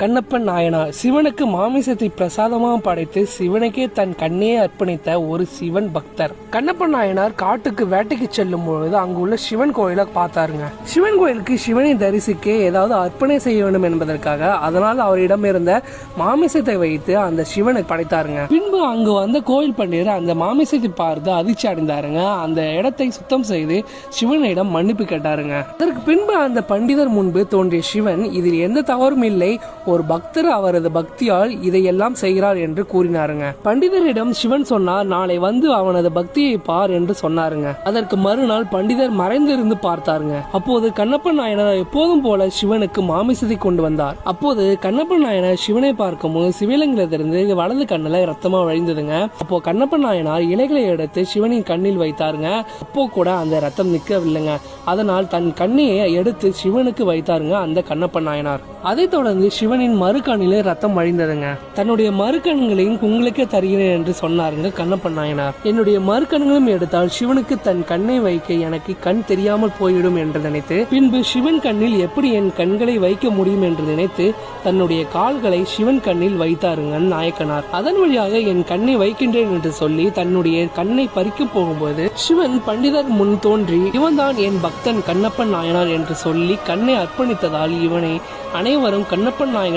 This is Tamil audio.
கண்ணப்பன் நாயனார் சிவனுக்கு மாமிசத்தை பிரசாதமாக படைத்து சிவனுக்கே தன் கண்ணையே அர்ப்பணித்த ஒரு சிவன் பக்தர். கண்ணப்பன் நாயனார் காட்டுக்கு வேட்டைக்கு செல்லும் பொழுது அங்குள்ள சிவன் கோயிலை பார்த்தாருங்க. சிவன் கோயிலுக்கு சிவனை தரிசிக்க ஏதாவது அர்ப்பணை செய்ய வேண்டும் என்பதற்காக அதனால் அவரிடம் இருந்த மாமிசத்தை வைத்து அந்த சிவனுக்கு படைத்தாருங்க. பின்பு அங்கு வந்த கோயில் பண்டிதர் அந்த மாமிசத்தை பார்த்து அதிர்ச்சி அடைந்தாருங்க. அந்த இடத்தை சுத்தம் செய்து சிவனிடம் மன்னிப்பு கேட்டாருங்க. அதற்கு பின்பு அந்த பண்டிதர் முன்பு தோன்றிய சிவன் இதில் எந்த தவறும் இல்லை, ஒரு பக்தர் அவரது பக்தியால் இதையெல்லாம் செய்கிறார் என்று கூறினாருங்க. பண்டிதரிடம் சிவன் சொன்னார், நாளை வந்து அவனது பக்தியை பார் என்று சொன்னாருங்க. அதற்கு மறுநாள் பண்டிதர் மறைந்திருந்து பார்த்தாருங்க. அப்போது கண்ணப்பன் நாயனார் எப்போதும் போல சிவனுக்கு மாமிசத்தை கொண்டு வந்தார். அப்போது கண்ணப்பன் நாயனார் சிவனை பார்க்கும்போது சிவலிங்கத்திலிருந்து வலது கண்ணுல ரத்தமா வழிந்ததுங்க. அப்போ கண்ணப்பன் நாயனார் இலைகளை எடுத்து சிவனின் கண்ணில் வைத்தாருங்க. அப்போ கூட அந்த ரத்தம் நிற்கவில்லைங்க. அதனால் தன் கண்ணையை எடுத்து சிவனுக்கு வைத்தாருங்க அந்த கண்ணப்பன் நாயனார். அதைத் தொடர்ந்து சிவனின் மறுகண்ணிலே ரத்தம் வழிந்ததுங்க. தன்னுடைய மறுகண்களையும் உங்களுக்கே தருகிறேன் என்று சொன்னாருங்க கண்ணப்பன் நாயனார். என்னுடைய மறுகண்களும் எடுத்தால் சிவனுக்கு தன் கண்ணை வைக்க எனக்கு கண் தெரியாமல் போய்விடும் என்று நினைத்து பின்பு சிவன் கண்ணில் எப்படி என் கண்களை வைக்க முடியும் என்று நினைத்து தன்னுடைய கால்களை சிவன் கண்ணில் வைத்தாருங்க நாயக்கனார். அதன் வழியாக என் கண்ணை வைக்கின்றேன் என்று சொல்லி தன்னுடைய கண்ணை பறிக்க போகும்போது சிவன் பண்டிதர் முன் தோன்றி இவன்தான் என் பக்தன் கண்ணப்பன் நாயனார் என்று சொல்லி கண்ணை அர்ப்பணித்ததால் இவனை அனைவரும் கண்ணப்பன் நாயனார்